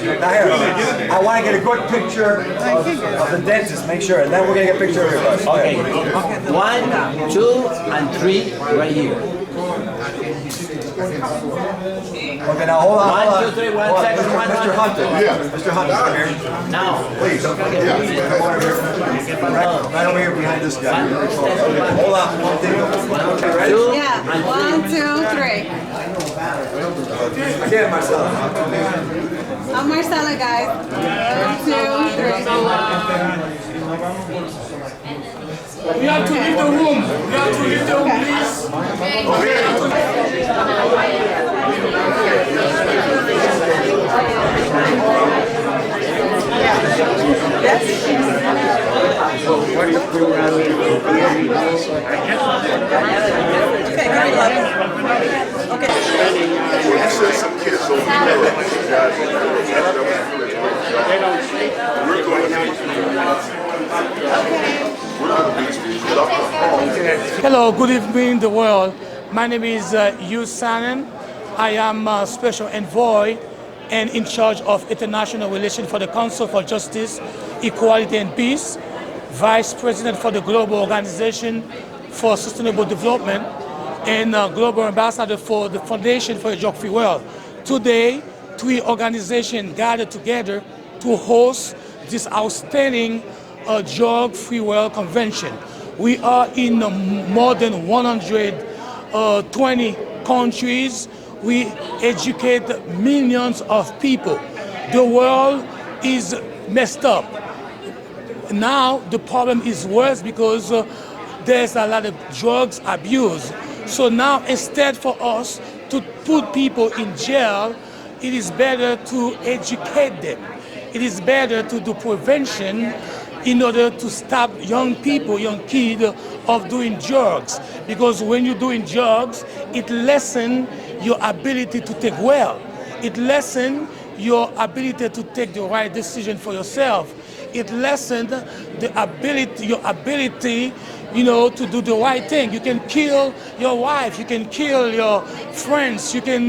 Now here, I want to get a good picture of the dentist, make sure, and then we're going to get a picture of everybody. Okay. 1, 2, and 3 right here. Okay, now hold on. 1, 2, 3, 1 second. Mr. Hunter. Yeah. Mr. Hunter, come here. Now. Please, come over here. Right over here behind this guy. Hold on. Ready? 2, Yeah. and 3. 1, 2, 3. Again, Marcelo. I'm Marcella, guys. 1, 2, 3. We have to leave the room. We have to leave the room, please. Some kids over there, we're going Hello, good evening, the world. My name is Yu Sanen. I am a special envoy and in charge of international relations for the Council for Justice, Equality and Peace, Vice President for the Global Organization for Sustainable Development, and Global Ambassador for the Foundation for a Drug-Free World. Today, 3 organizations gathered together to host this outstanding Drug-Free World Convention. We are in more than 120 countries. We educate millions of people. The world is messed up. Now the problem is worse because there's a lot of drugs abuse. So now instead for us to put people in jail, it is better to educate them. It is better to do prevention in order to stop young people, young kids of doing drugs. Because when you're doing drugs, it lessens your ability to take well. It lessens your ability to take the right decision for yourself. It lessens your ability, to do the right thing. You can kill your wife, you can kill your friends, you can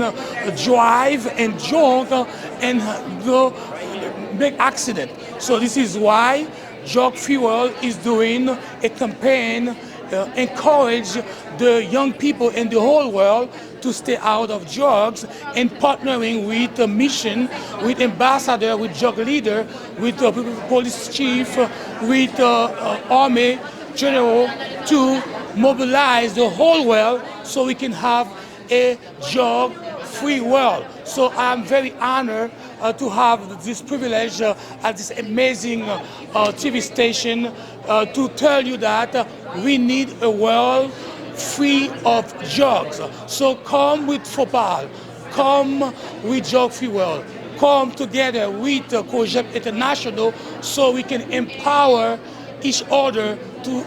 drive and drunk and make accident. So this is why Drug-Free World is doing a campaign, encourage the young people in the whole world to stay out of drugs, and partnering with a mission, with ambassador, with drug leader, with police chief, with army general to mobilize the whole world so we can have a drug-free world. So I'm very honored to have this privilege at this amazing TV station to tell you that we need a world free of drugs. So come with FOPAL, come with Drug-Free World, come together with COGEP International so we can empower each other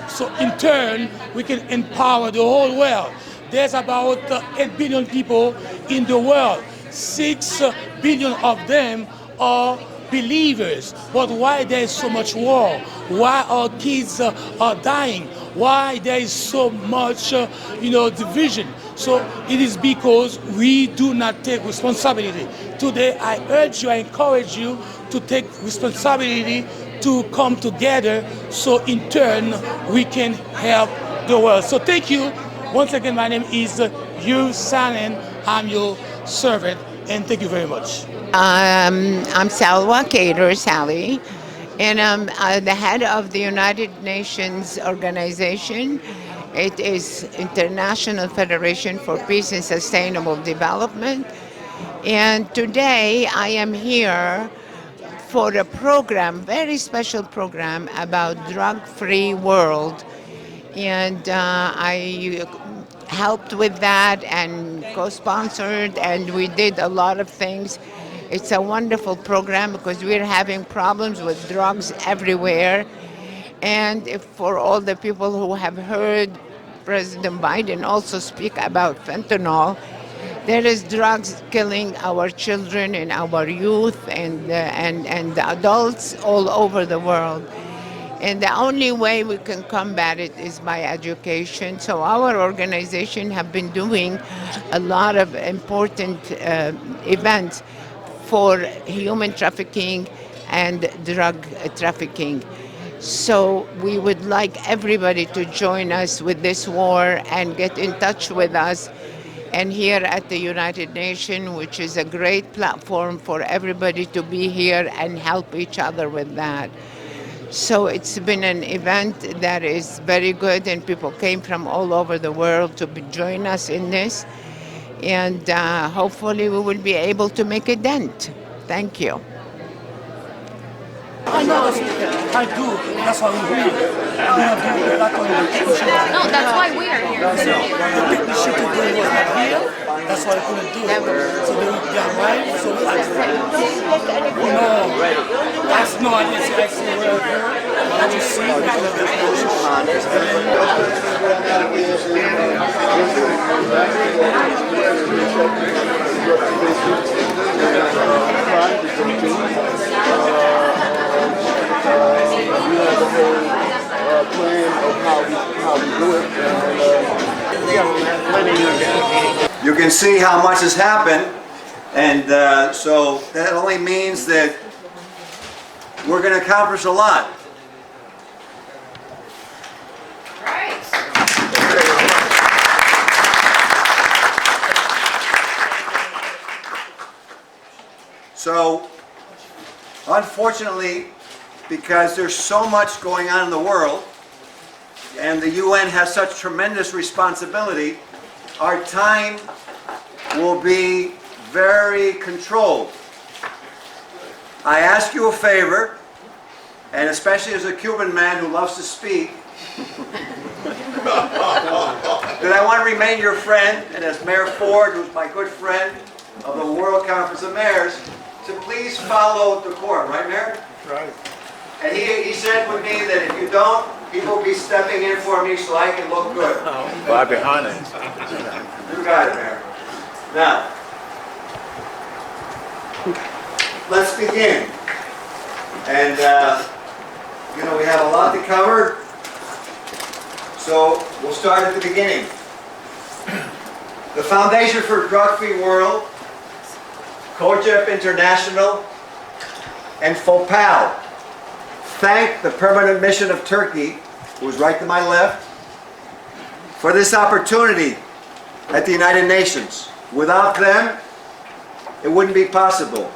so in turn we can empower the whole world. There's about 8 billion people in the world. 6 billion of them are believers. But why there is so much war? Why our kids are dying? Why there is so much division? So it is because we do not take responsibility. Today I urge you, I encourage you to take responsibility, to come together so in turn we can help the world. So thank you. Once again, my name is Yu Sanen. I'm your servant, and thank you very much. I'm Salwa Kader, Sally, and I'm the head of the United Nations organization. It is International Federation for Peace and Sustainable Development. And today I am here for a program, very special program about drug-free world. And I helped with that and co-sponsored, and we did a lot of things. It's a wonderful program because we're having problems with drugs everywhere. And for all the people who have heard President Biden also speak about fentanyl, there is drugs killing our children and our youth and the adults all over the world. And the only way we can combat it is by education. So our organization have been doing a lot of important events. for human trafficking and drug trafficking. So we would like everybody to join us with this war and get in touch with us. And here at the United Nations, which is a great platform for everybody to be here and help each other with that. So it's been an event that is very good, and people came from all over the world to join us in this. And hopefully we will be able to make a dent. Thank you. I know I do. That's why we're here. No, that's why we are here. The technician today was not here. That's why I couldn't do it. So they arrived. So I no, I didn't see. I see where I just see plan of how we do it. We got plenty. You can see how much has happened, and so that only means that we're going to accomplish a lot. So, unfortunately, because there's so much going on in the world, and the UN has such tremendous responsibility, our time will be very controlled. I ask you a favor, and especially as a Cuban man who loves to speak, that I want to remain your friend, and as Mayor Ford, who's my good friend of the World Conference of Mayors, to please follow the court, right, Mayor? Right. And he said with me that if you don't, he will be stepping in for me so I can look good. Well, I'd be honored. You got it, Mayor. Now, let's begin. And, you know, we have a lot to cover, so we'll start at the beginning. The Foundation for a Drug-Free World, COGEP International, and FOPAL thank the Permanent Mission of Turkey, who's right to my left, for this opportunity at the United Nations. Without them, it wouldn't be possible.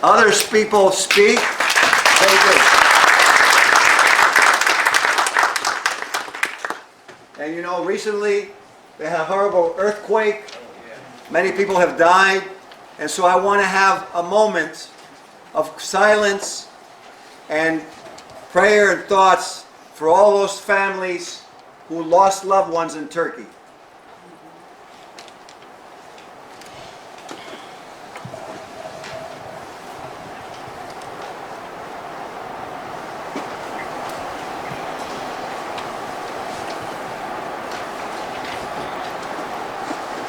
Other people speak, they do. And you know, recently they had a horrible earthquake. Many people have died. And so I want to have a moment of silence and prayer and thoughts for all those families who lost loved ones in Turkey.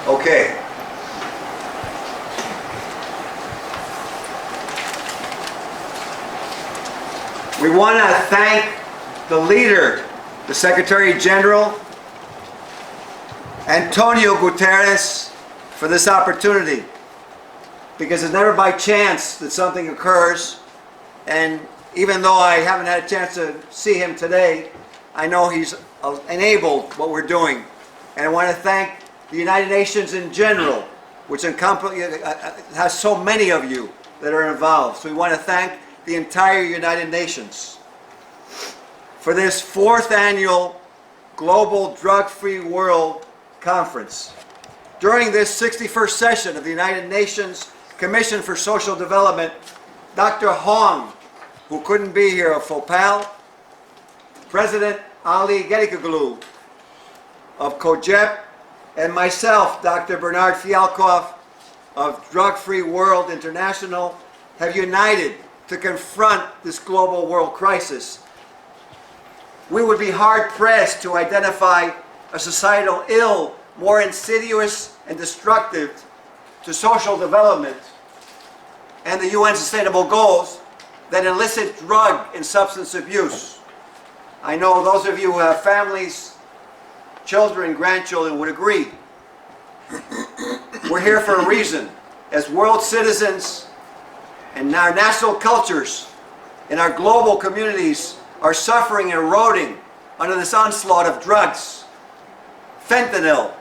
Okay. We want to thank the leader, the Secretary General, Antonio Guterres, for this opportunity. Because it's never by chance that something occurs. And even though I haven't had a chance to see him today, I know he's enabled what we're doing. And I want to thank the United Nations in general, which has so many of you that are involved. So we want to thank the entire United Nations for this 4th annual Global Drug-Free World Conference. During this 61st session of the United Nations Commission for Social Development, Dr. Hong, who couldn't be here, of FOPAL, President Ali Gedikoglu of COGEP, and myself, Dr. Bernard Fialkoff of Drug-Free World International, have united to confront this global world crisis. We would be hard-pressed to identify a societal ill more insidious and destructive to social development and the UN Sustainable Goals than illicit drug and substance abuse. I know those of you who have families, children, grandchildren would agree. We're here for a reason. As world citizens, and our national cultures and our global communities are suffering and eroding under this onslaught of drugs, fentanyl,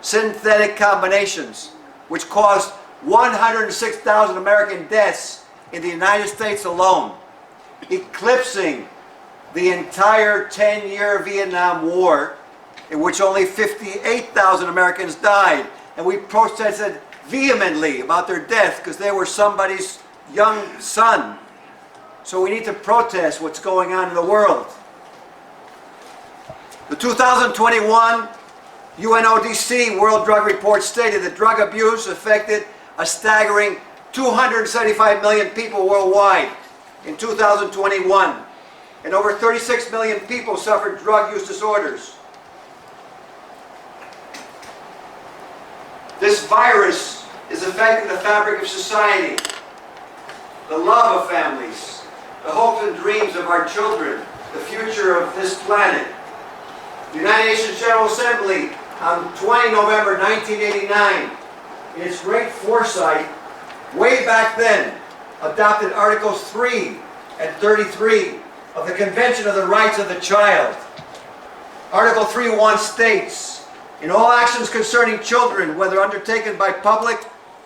synthetic combinations, which caused 106,000 American deaths in the United States alone, eclipsing the entire 10-year Vietnam War, in which only 58,000 Americans died. And we protested vehemently about their death because they were somebody's young son. So we need to protest what's going on in the world. The 2021 UNODC World Drug Report stated that drug abuse affected a staggering 275 million people worldwide in 2021, and over 36 million people suffered drug use disorders. This virus is affecting the fabric of society, the love of families, the hopes and dreams of our children, the future of this planet. The United Nations General Assembly on 20 November 1989, in its great foresight, way back then, adopted Articles 3 and 33 of the Convention of the Rights of the Child. Article 3.1 states, in all actions concerning children, whether undertaken by public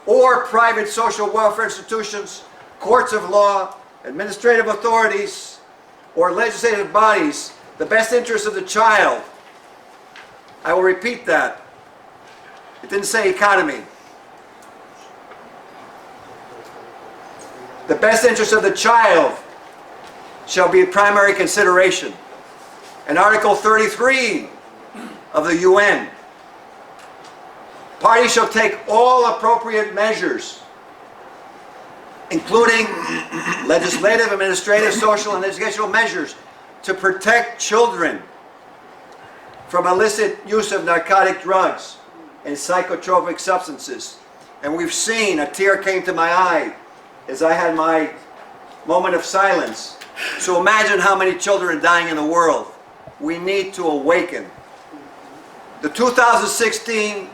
or private social welfare institutions, courts of law, administrative authorities, or legislative bodies, the best interest of the child. I will repeat that. It didn't say economy. The best interest of the child shall be a primary consideration. And Article 33 of the UN, parties shall take all appropriate measures, including legislative, administrative, social, and educational measures to protect children from illicit use of narcotic drugs and psychotropic substances. And we've seen, a tear came to my eye as I had my moment of silence. So imagine how many children are dying in the world. We need to awaken. The 2016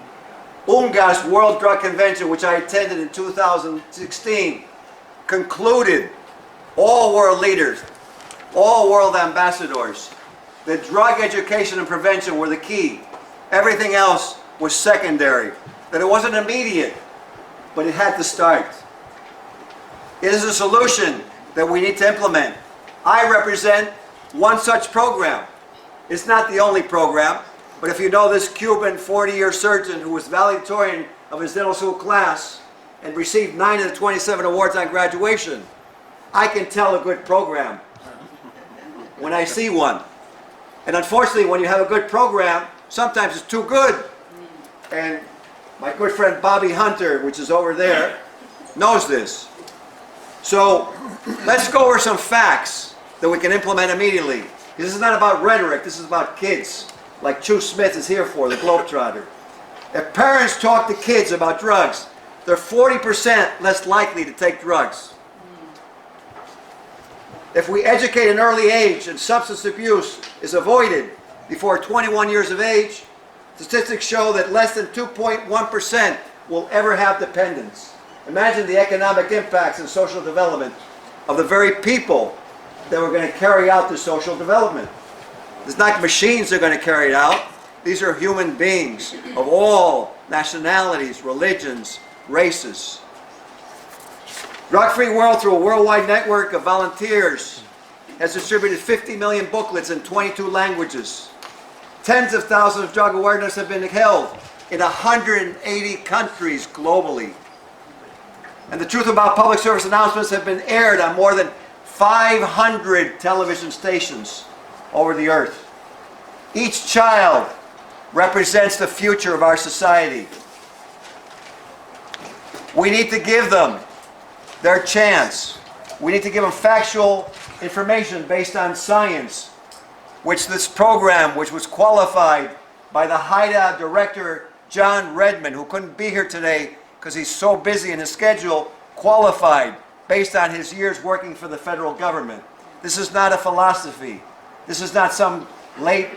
UNGAS World Drug Convention, which I attended in 2016, concluded all world leaders, all world ambassadors, that drug education and prevention were the key. Everything else was secondary. That it wasn't immediate, but it had to start. It is a solution that we need to implement. I represent one such program. It's not the only program, but if you know this Cuban 40-year surgeon who was valedictorian of his dental school class and received 9 of the 27 awards on graduation, I can tell a good program when I see one. And unfortunately, when you have a good program, sometimes it's too good. And my good friend Bobby Hunter, which is over there, knows this. So let's go over some facts that we can implement immediately. This is not about rhetoric, this is about kids, like Chu Smith is here for, the Globetrotter. If parents talk to kids about drugs, they're 40% less likely to take drugs. If we educate at an early age and substance abuse is avoided before 21 years of age, statistics show that less than 2.1% will ever have dependence. Imagine the economic impacts and social development of the very people that were going to carry out this social development. It's not machines that are going to carry it out. These are human beings of all nationalities, religions, races. Drug-Free World, through a worldwide network of volunteers, has distributed 50 million booklets in 22 languages. Tens of thousands of drug awareness have been held in 180 countries globally. And the truth about public service announcements have been aired on more than 500 television stations over the earth. Each child represents the future of our society. We need to give them their chance. We need to give them factual information based on science, which this program, which was qualified by the HIDA director, John Redmond, who couldn't be here today because he's so busy in his schedule, qualified based on his years working for the federal government. This is not a philosophy. This is not some late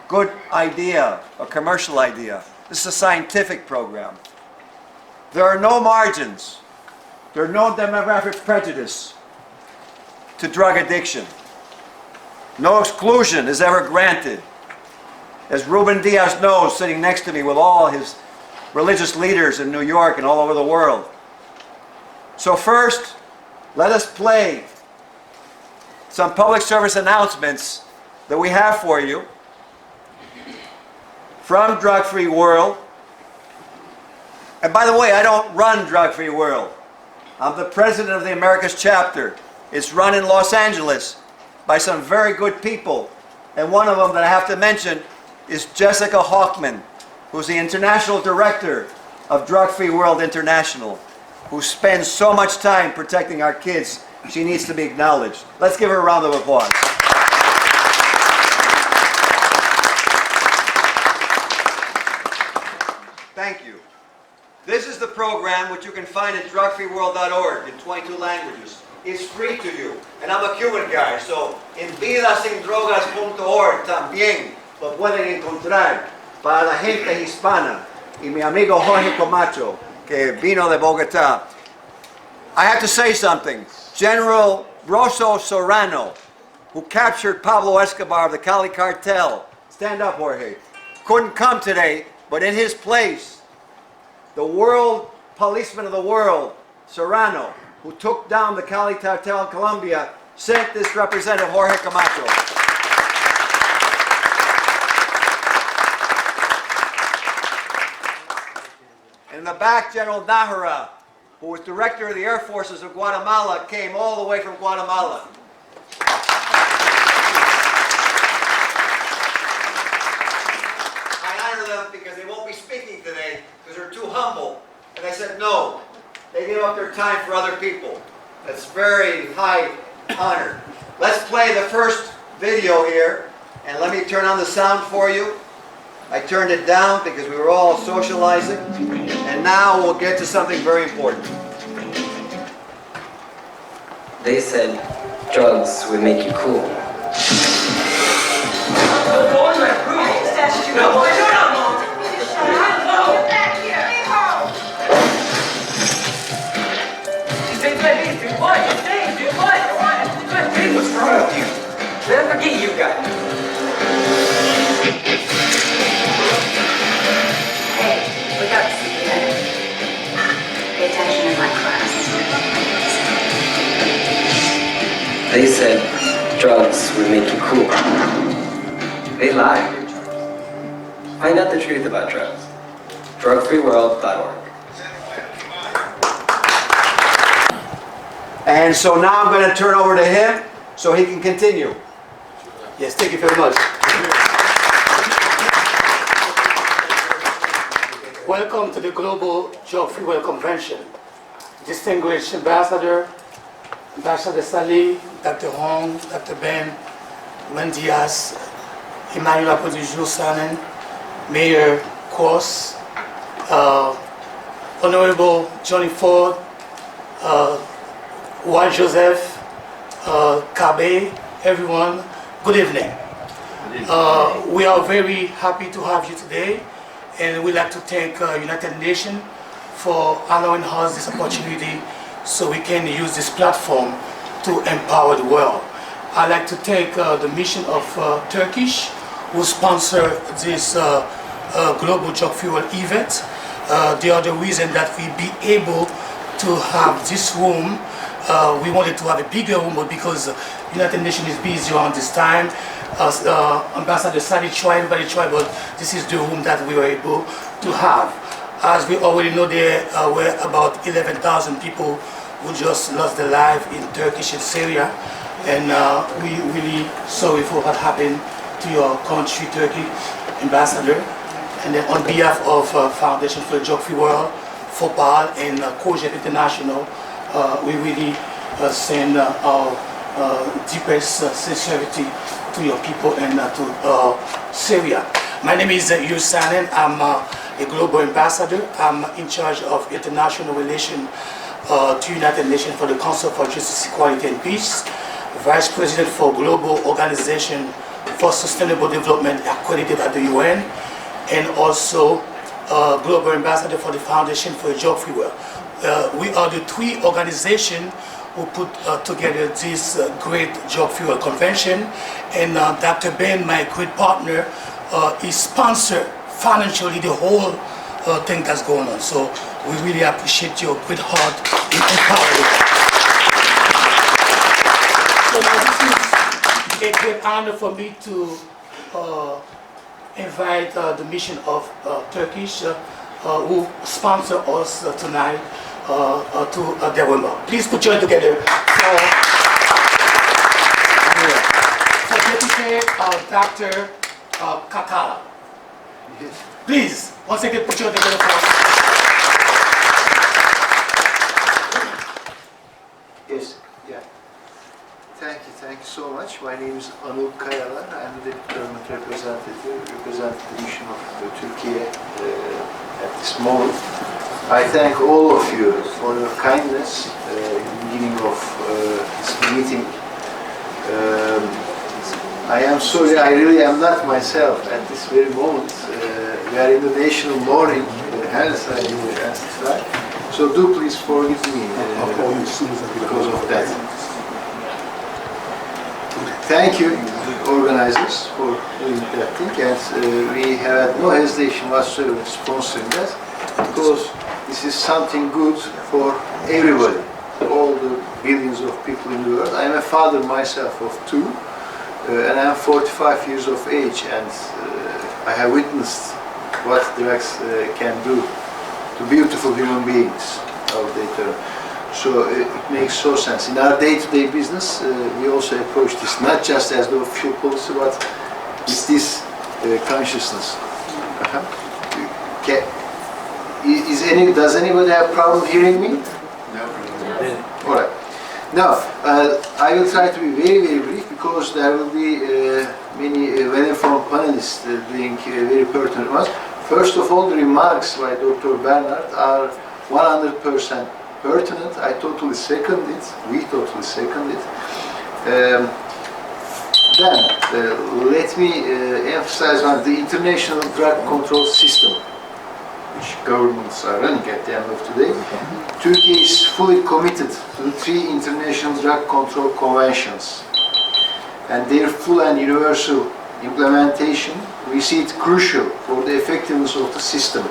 good idea or commercial idea. This is a scientific program. There are no margins There's no demographic prejudice to drug addiction. No exclusion is ever granted. As Ruben Diaz knows, sitting next to me with all his religious leaders in New York and all over the world. So first, let us play some public service announcements that we have for you from Drug Free World. And by the way, I don't run Drug Free World. I'm the president of the Americas chapter. It's run in Los Angeles by some very good people. And one of them that I have to mention is Jessica Hochman, who's the international director of Drug Free World International, who spends so much time protecting our kids. She needs to be acknowledged. Let's give her a round of applause. Thank you. This is the program which you can find at drugfreeworld.org in 22 languages. It's free to you. And I'm a Cuban guy, so en vidasindrogas.org también lo pueden encontrar para la gente hispana. Y mi amigo Jorge Camacho, que vino de Bogotá. I have to say something. General Rosso Serrano, who captured Pablo Escobar of the Cali cartel, stand up, Jorge, couldn't come today, but in his place, the world policeman of the world, Serrano, who took down the Cali cartel in Colombia, sent this representative, Jorge Camacho. And in the back, General Nájera, who was director of the Air Forces of Guatemala, came all the way from Guatemala. I honor them because they won't be speaking today because they're too humble. And I said, no, they give up their time for other people. That's very high honor. Let's play the first video here, and let me turn on the sound for you. I turned it down because we were all socializing, and now we'll get to something very important. They said drugs would make you cool. What's wrong with you? Then forget you guys. Hey, wake up, sleepyhead. Pay attention in my class. They said drugs would make you cool. They lied. Find out the truth about drugs. Drugfreeworld.org. And so now I'm going to turn over to him so he can continue. Yes, thank you very much. Welcome to the Global Drug Free World Convention. Distinguished Ambassador, Ambassador Salih, Dr. Hong, Dr. Ben, Ruben Diaz, Emmanuel Apodijou Sanen, Mayor Cross, Honorable Johnny Ford, Juan Joseph, Kabe, everyone, good evening. We are very happy to have you today, and we'd like to thank United Nations for allowing us this opportunity so we can use this platform to empower the world. I'd like to thank the mission of Turkish, who sponsored this Global Drug Free World event. The other reason that we be able to have this room, we wanted to have a bigger room, but because United Nations is busy around this time, Ambassador Sadi tried, everybody tried, but this is the room that we were able to have. As we already know, there were about 11,000 people who just lost their life in Turkish and Syria, and we really sorry for what happened to your country, Turkey, Ambassador. And then on behalf of Foundation for the Drug Free World, FOPAL, and COGEP International, we really send our deepest sincerity to your people and to Syria. My name is Yus Sanen. I'm a global ambassador. I'm in charge of international relations to United Nations for the Council for Justice, Equality and Peace, Vice President for Global Organization for Sustainable Development accredited at the UN, and also Global Ambassador for the Foundation for the Drug Free World. we are the three organizations who put together this great Drug Free World Convention, and Dr. Ben, my great partner, is sponsor financially the whole thing that's going on. So we really appreciate your great heart in empowering. So now this is a great honor for me to invite the mission of Turkish who sponsor us tonight to their women. Please put your hand together for Deputy Dr. Kakala. Please, once again, put your hand together for Yes, yeah. Thank you so much. My name is Anıl Kayalar. I'm the government representative, represent the mission of Turkey at this moment. I thank all of you for your kindness in the beginning of this meeting. I am sorry, I really am not myself at this very moment. We are in the national mourning, so do please forgive me because of that. Thank you, organizers, for doing that thing, and we have no hesitation whatsoever in sponsoring that, because this is something good for everybody, all the billions of people in the world. I am a father myself of two, and I am 45 years of age, and I have witnessed what drugs can do to beautiful human beings, how they turn. So it makes so sense. In our day-to-day business, we also approach this not just as the official policy, but it's this consciousness. Okay. Does anybody have a problem hearing me? No. All right. Now, I will try to be very, very brief, because there will be many well-informed panelists doing very pertinent ones. First of all, the remarks by Dr. Bernard are 100% pertinent. I totally second it. We totally second it. Then, let me emphasize on the international drug control system, which governments are running at the end of today. Turkey is fully committed to the 3 international drug control conventions, and their full and universal implementation, we see it crucial for the effectiveness of the system.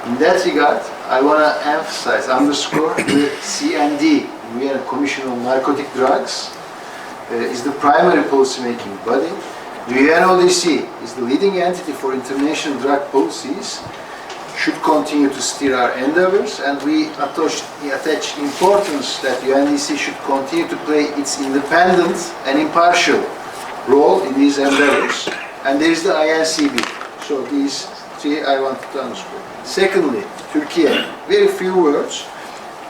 In that regard, I want to emphasize, underscore the CND, Vienna Commission on Narcotic Drugs, is the primary policy-making body. The UNODC is the leading entity for international drug policies, should continue to steer our endeavors, and we attach importance that the UNODC should continue to play its independent and impartial role in these endeavors. And there is the INCB. So these 3 I want to underscore. Secondly, Turkey. Very few words.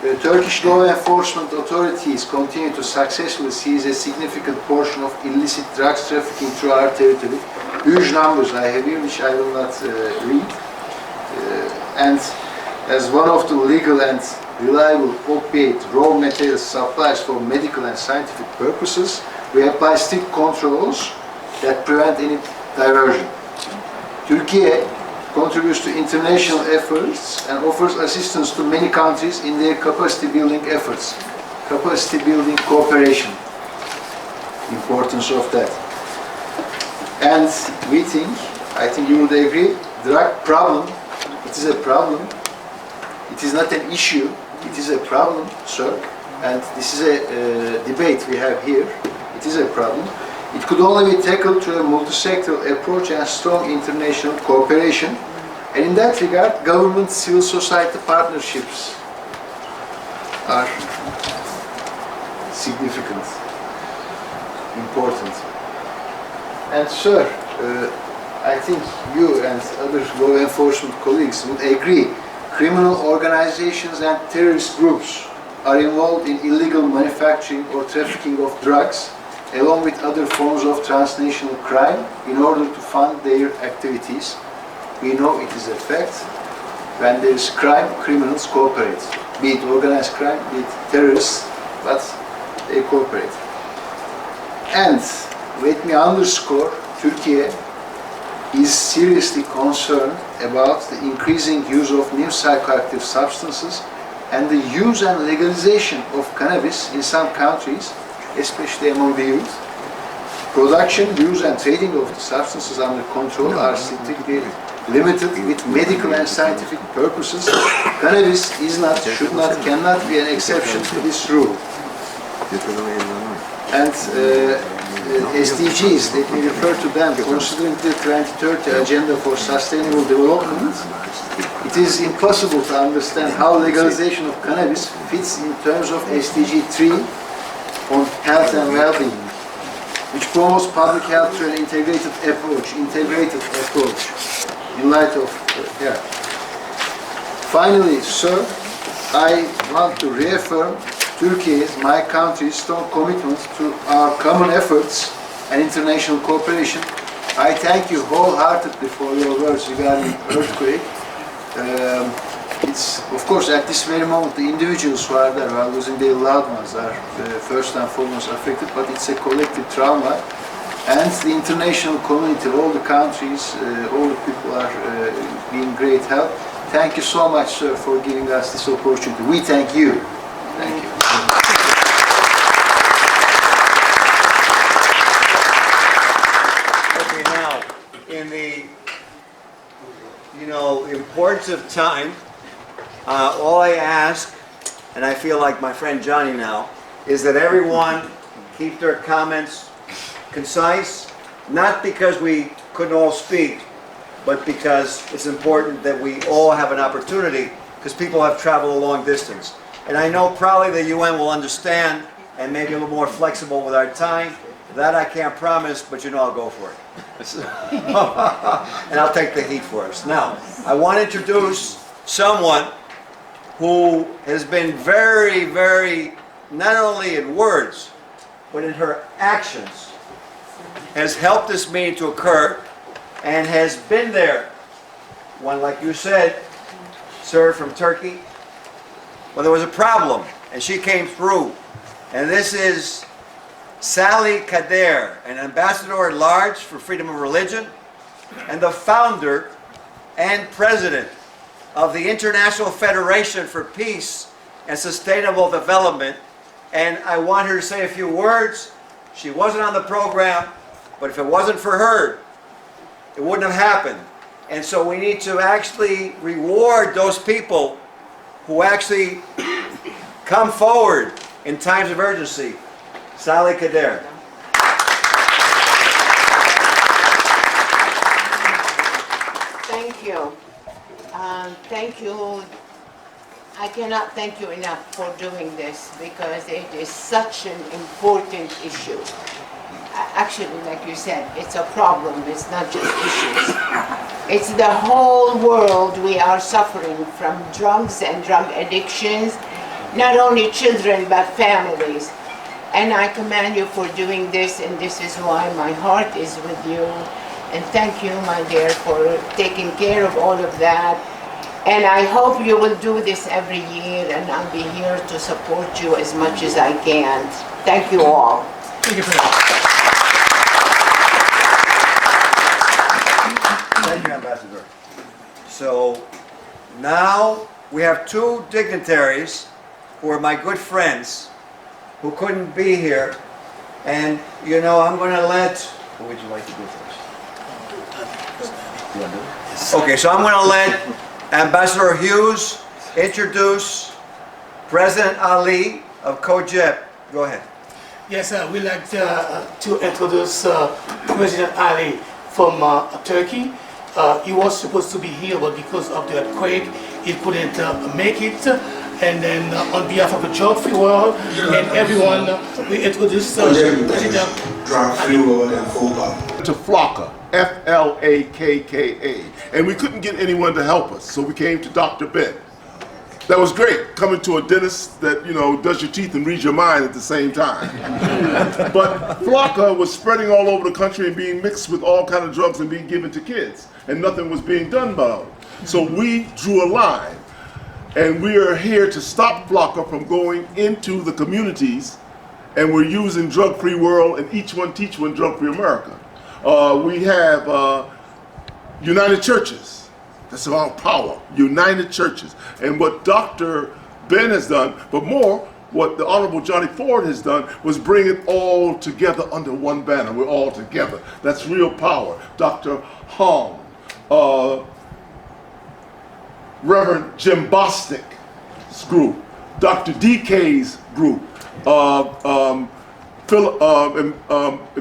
The Turkish law enforcement authorities continue to successfully seize a significant portion of illicit drugs trafficking through our territory. Huge numbers I have here, which I will not read. And as one of the legal and reliable opiate raw material suppliers for medical and scientific purposes, we apply strict controls that prevent any diversion. Turkey contributes to international efforts and offers assistance to many countries in their capacity building efforts. Capacity building cooperation. Importance of that. And we think, I think you would agree, drug problem, it is a problem. It is not an issue, it is a problem, sir. And this is a debate we have here. It is a problem. It could only be tackled through a multi-sectoral approach and strong international cooperation. And in that regard, government-civil society partnerships are significant, important. And sir, I think you and other law enforcement colleagues would agree, criminal organizations and terrorist groups are involved in illegal manufacturing or trafficking of drugs, along with other forms of transnational crime, in order to fund their activities. We know it is a fact. When there is crime, criminals cooperate. Be it organized crime, be it terrorists, but they cooperate. And let me underscore, Turkey is seriously concerned about the increasing use of new psychoactive substances and the use and legalization of cannabis in some countries, especially among the youth. Production, use and trading of the substances under control are strictly limited with medical and scientific purposes. Cannabis is not, should not, cannot be an exception to this rule. And SDGs, let me refer to them, considering the 2030 Agenda for Sustainable Development, it is impossible to understand how legalization of cannabis fits in terms of SDG 3 on health and well-being, which promotes public health through an integrated approach in light of health. Finally, sir, I want to reaffirm Turkey's, my country's, strong commitment to our common efforts and international cooperation. I thank you wholeheartedly for your words regarding earthquake. It's, of course, at this very moment, the individuals who are there, who are losing their loved ones, are first and foremost affected, but it's a collective trauma. And the international community, all the countries, all the people are being great help. Thank you so much, sir, for giving us this opportunity. We thank you. Thank you. Okay, now, in the, importance of time, all I ask, and I feel like my friend Johnny now, is that everyone keep their comments concise, not because we couldn't all speak, but because it's important that we all have an opportunity, because people have traveled a long distance. And I know probably the UN will understand and maybe a little more flexible with our time. That I can't promise, but I'll go for it. And I'll take the heat for us. Now, I want to introduce someone who has been very, very, not only in words, but in her actions, has helped this meeting to occur and has been there when, like you said, sir, from Turkey, when there was a problem and she came through. And this is Sally Kader, an ambassador at large for freedom of religion and the founder and president of the International Federation for Peace and Sustainable Development. And I want her to say a few words. She wasn't on the program, but if it wasn't for her, it wouldn't have happened. And so we need to actually reward those people who actually come forward in times of urgency. Sally Kader. Thank you. Thank you. I cannot thank you enough for doing this because it is such an important issue. Actually, like you said, it's a problem. It's not just issues. It's the whole world. We are suffering from drugs and drug addictions, not only children, but families. And I commend you for doing this, and this is why my heart is with you. And thank you, my dear, for taking care of all of that. And I hope you will do this every year, and I'll be here to support you as much as I can. Thank you all. Thank you for that. Thank you, Ambassador. So now we have two dignitaries who are my good friends who couldn't be here. And, I'm going to let... Who would you like to go first? You want to do it? Okay, so I'm going to let Ambassador Hughes introduce President Ali of COGEP. Go ahead. Yes, we'd like to introduce President Ali from Turkey. He was supposed to be here, but because of the earthquake, he couldn't make it. And then on behalf of the drug-free world and everyone, we introduce President drug-free world and FOPA. To FLACA, F-L-A-K-K-A. And we couldn't get anyone to help us, so we came to Dr. Ben. That was great, coming to a dentist that, does your teeth and reads your mind at the same time. But FLACA was spreading all over the country and being mixed with all kinds of drugs and being given to kids. And nothing was being done about it. So we drew a line. And we are here to stop FLACA from going into the communities, and we're using Drug-Free World and Each One Teach One Drug-Free America. We have United Churches, That's about power, united churches. And what Dr. Ben has done, but more, what the Honorable Johnny Ford has done was bring it all together under one banner. We're all together. That's real power. Dr. Hong, Reverend Jim Bostic's group, Dr. DK's group,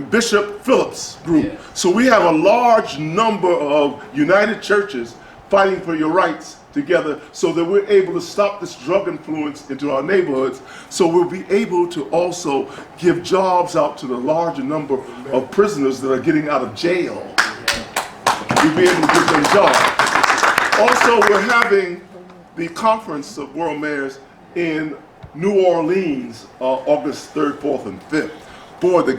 Bishop Phillips' group. Yeah. So we have a large number of united churches fighting for your rights together so that we're able to stop this drug influence into our neighborhoods, so we'll be able to also give jobs out to the larger number of prisoners that are getting out of jail. We'll be able to give them jobs. Also, we're having the Conference of World Mayors in New Orleans, August 3rd, 4th, and 5th. Boy, the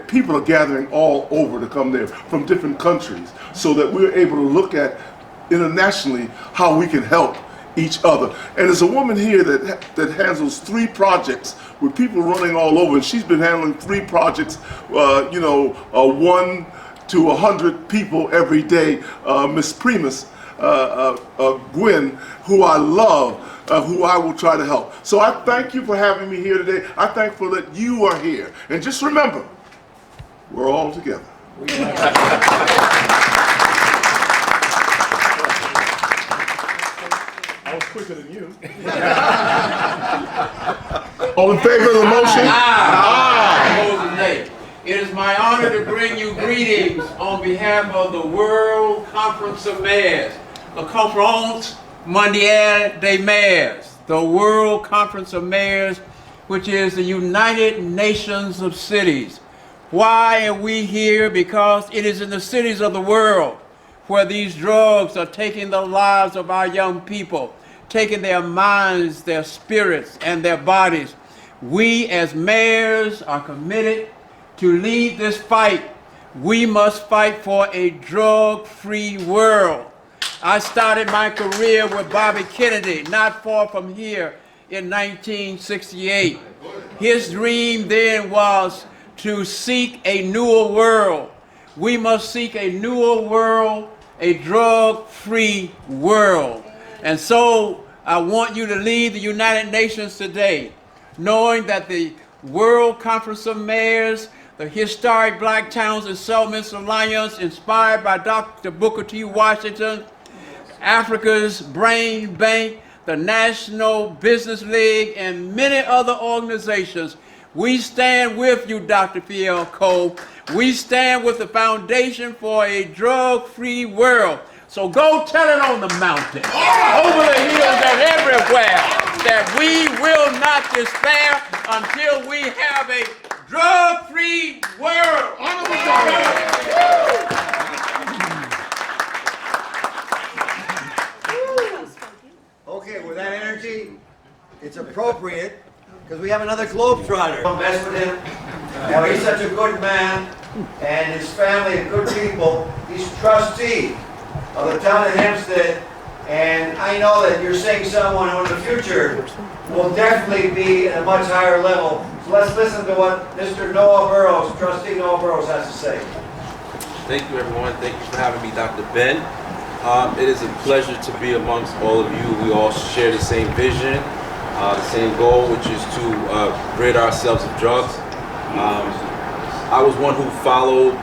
people are gathering all over to come there from different countries so that we're able to look at internationally how we can help each other. And there's a woman here that handles 3 projects with people running all over, and she's been handling 3 projects, 1 to 100 people every day, Miss Primus Gwen, who I love, who I will try to help. So I thank you for having me here today. I thank you that you are here. And just remember, we're all together. I was quicker than you. All in favor of the motion? Aye. It is my honor to bring you greetings on behalf of the World Conference of Mayors, the Conférence Mondiale des Maires, the World Conference of Mayors, which is the United Nations of Cities. Why are we here? Because it is in the cities of the world where these drugs are taking the lives of our young people, taking their minds, their spirits, and their bodies. We as mayors are committed to lead this fight. We must fight for a drug-free world. I started my career with Bobby Kennedy, not far from here, in 1968. His dream then was to seek a newer world. We must seek a newer world, a drug-free world. And so I want you to lead the United Nations today, knowing that the World Conference of Mayors, the Historic Black Towns and Settlements Alliance, inspired by Dr. Booker T. Washington, Africa's Brain Bank, the National Business League, and many other organizations. We stand with you, Dr. Fiel Cole. We stand with the Foundation for a Drug-Free World. So go tell it on the mountain, over the hills and everywhere, that we will not despair until we have a drug-free world. Okay, with that energy, it's appropriate because we have another globetrotter. I'll mess with him. Now, he's such a good man, and his family are good people. He's trustee of the town of Hempstead, and I know that you're seeing someone who in the future will definitely be at a much higher level. So let's listen to what Mr. Noah Burrows, Trustee Noah Burrows, has to say. Thank you, everyone. Thank you for having me, Dr. Ben. It is a pleasure to be amongst all of you. We all share the same vision, the same goal, which is to rid ourselves of drugs. I was one who followed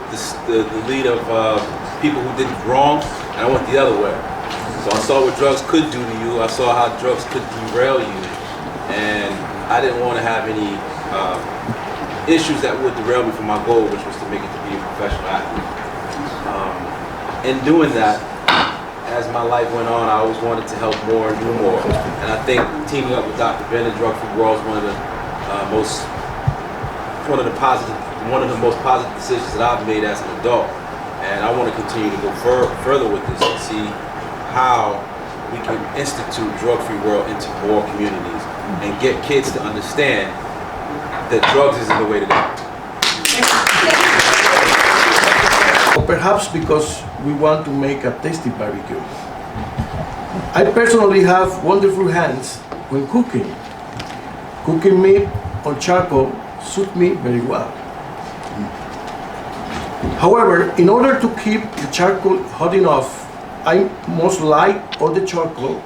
the lead of people who did wrong, and I went the other way. So I saw what drugs could do to you. I saw how drugs could derail you, and I didn't want to have any issues that would derail me from my goal, which was to make it to be a professional athlete. In doing that, as my life went on, I always wanted to help more and do more. And I think teaming up with Dr. Ben and Drug Free World is one of the most positive decisions that I've made as an adult. And I want to continue to go further with this and see how we can institute Drug Free World into more communities and get kids to understand that drugs isn't the way to go. Or perhaps because we want to make a tasty barbecue. I personally have wonderful hands when cooking. Cooking meat on charcoal suits me very well. However, in order to keep the charcoal hot enough I must light all the charcoal.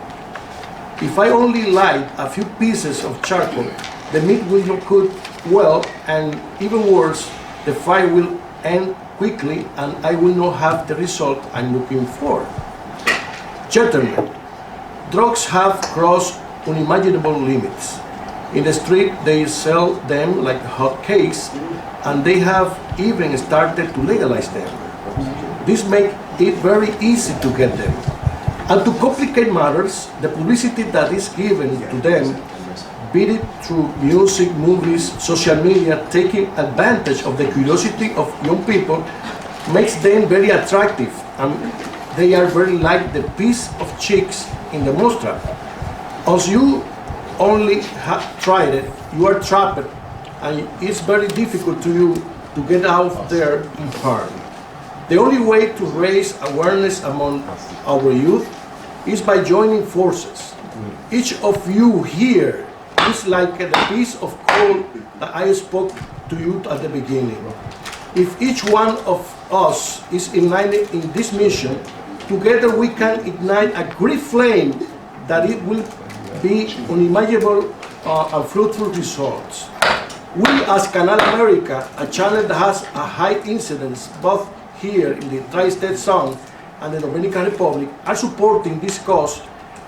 If I only light a few pieces of charcoal, the meat will not cook well, and even worse, the fire will end quickly and I will not have the result I'm looking for. Gentlemen, drugs have crossed unimaginable limits. In the street, they sell them like hotcakes, and they have even started to legalize them. This makes it very easy to get them. And to complicate matters, the publicity that is given to them, be it through music, movies, social media, taking advantage of the curiosity of young people, makes them very attractive, and they are very like the piece of chicks in the mousetrap. As you only have tried it, you are trapped, and it's very difficult to you to get out there unharmed. The only way to raise awareness among our youth is by joining forces. Each of you here is like the piece of coal that I spoke to you at the beginning. If each one of us is united in this mission, together we can ignite a great flame that it will be unimaginable and fruitful results. We as Canal America, a channel that has a high incidence both here in the Tri-State Zone and the Dominican Republic, are supporting this cause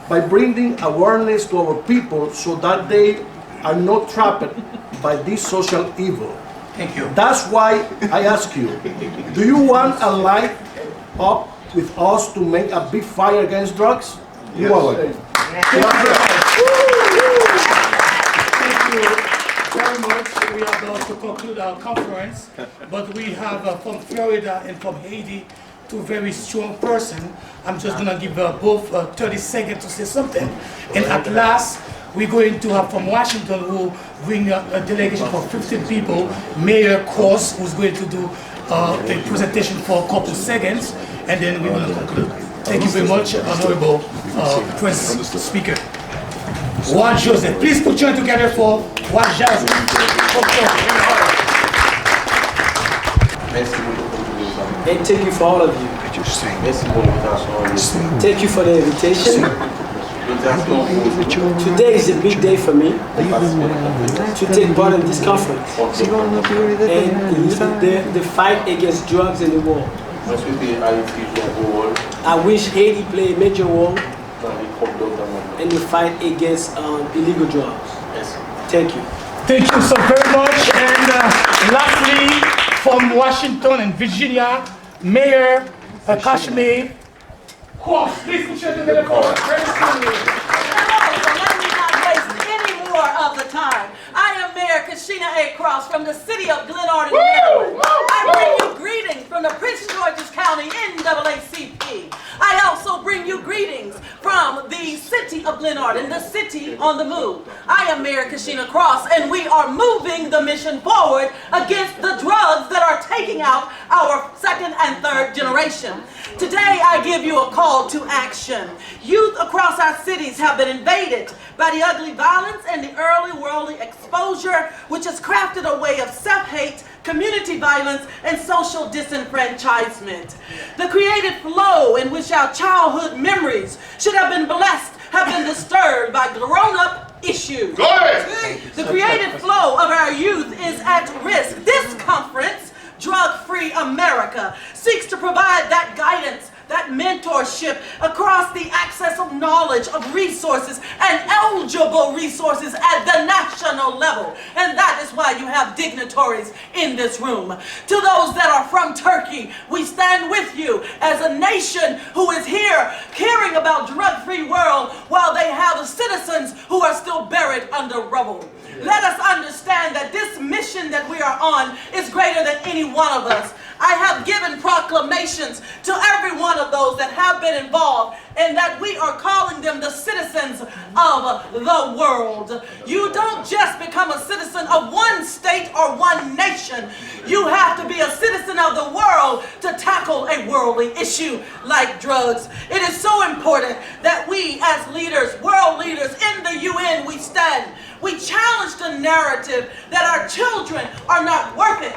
by bringing awareness to our people so that they are not trapped by this social evil. Thank you. That's why I ask you, do you want a light up with us to make a big fire against drugs? Yes. You are welcome. Thank you very much. We are about to conclude our conference, but we have from Florida and from Haiti two very strong person. I'm just gonna give both 30 seconds to say something. And at last, we're going to have from Washington who bring a delegation for 15 people, Mayor Cross, who's going to do a presentation for a couple seconds, and then we're gonna conclude. Thank you very much, Honorable Prince Speaker. Juan Joseph, please put your hand together for Juan Joseph. And thank you for all of you. Thank you for the invitation. Today is a big day for me to take part in this conference and the fight against drugs in the world. I wish Haiti played a major role in the fight against illegal drugs. Thank you. Thank you so very much. And lastly, from Washington and Virginia, Mayor Kashmir Cross. Please put your hand together for Let me not waste any more of the time. I am Mayor Kashina A. Cross from the city of Glenarden, Maryland. I bring you greetings from the Prince George's County NAACP. I also bring you greetings from the city of Glenarden, the city on the move. I am Mayor Kashina Cross, and we are moving the mission forward against the drugs that are taking out our second and third generation. Today, I give you a call to action. Youth across our cities have been invaded by the ugly violence and the early worldly exposure, which has crafted a way of self-hate, community violence, and social disenfranchisement. The creative flow in which our childhood memories should have been blessed have been disturbed by grown-up issues. Go ahead. The creative flow of our youth is at risk. This conference, Drug-Free America, seeks to provide that guidance, that mentorship across the access of knowledge, of resources, and eligible resources at the national level. And that is why you have dignitaries in this room. To those that are from Turkey, we stand with you as a nation who is here caring about drug-free world while they have citizens who are still buried under rubble. Let us understand that this mission that we are on is greater than any one of us. I have given proclamations to every one of those that have been involved, and that we are calling them the citizens of the world. You don't just become a citizen of one state or one nation. You have to be a citizen of the world to tackle a worldly issue like drugs. It is so important that we as leaders, world leaders in the UN, we stand. We challenge the narrative that our children are not worth it.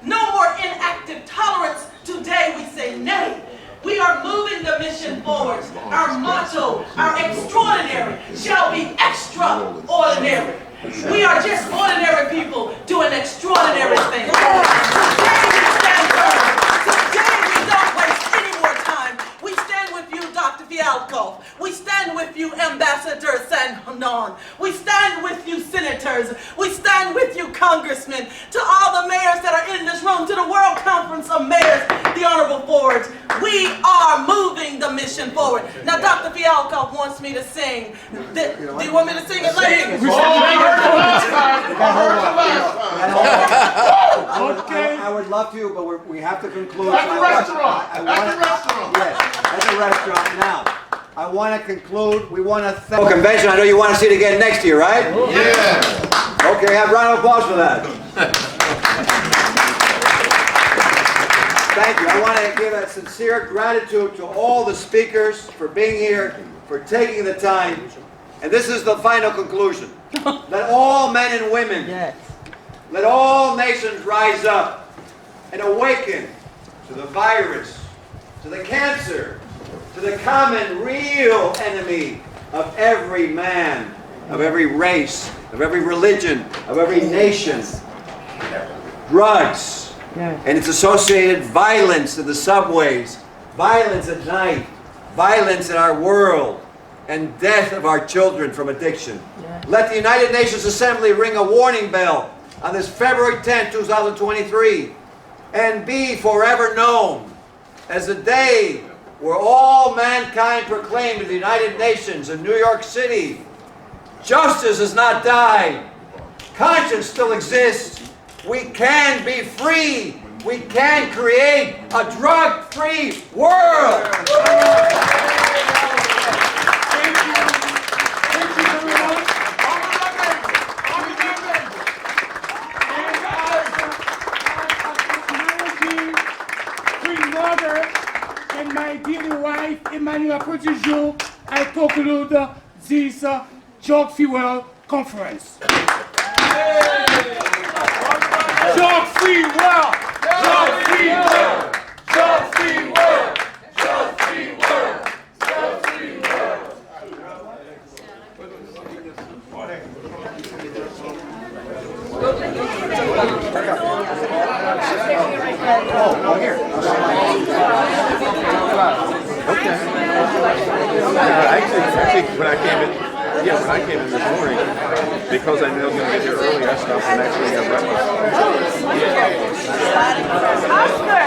No more inactive tolerance. Today we say nay. We are moving the mission forward. Our motto, our extraordinary, shall be extraordinary. We are just ordinary people doing extraordinary things. Today we stand firm. Today we don't waste any more time. We stand with you, Dr. Fialkov. We stand with you, Ambassador San-Hanan. We stand with you, senators. We stand with you, congressmen. To all the mayors that are in this room, to the World Conference of Mayors, the Honorable Forwards, we are moving the mission forward. Now, Dr. Fialkov wants me to sing. Do you want me to sing it, ladies? I would love to, but we have to conclude. At the restaurant. At the restaurant. Yes, at the restaurant. Now, I want to conclude. We want to thank convention. I know you want to see it again next year, right? Yeah. Okay, have a round of applause for that. Thank you. I want to give a sincere gratitude to all the speakers for being here, for taking the time. And this is the final conclusion. Let all men and women, let all nations rise up and awaken to the virus, to the cancer, to the common real enemy of every man, of every race, of every religion, of every nation. Drugs and its associated violence in the subways, violence at night, violence in our world, and death of our children from addiction. Let the United Nations Assembly ring a warning bell on this February 10, 2023, and be forever known as the day where all mankind proclaimed to the United Nations in New York City, justice has not died, conscience still exists, we can be free, we can create a drug-free world. And my dear wife, Emmanuel Prodigiou, I conclude this Drug Free World Conference. Drug Free World! Drug Free World! Drug Free World! Drug Free World! Drug Free World! Oh, here. Okay. Actually, when I came in, when I came in this morning, because I knew I was going to get here early, I stopped and actually had breakfast. Oscar!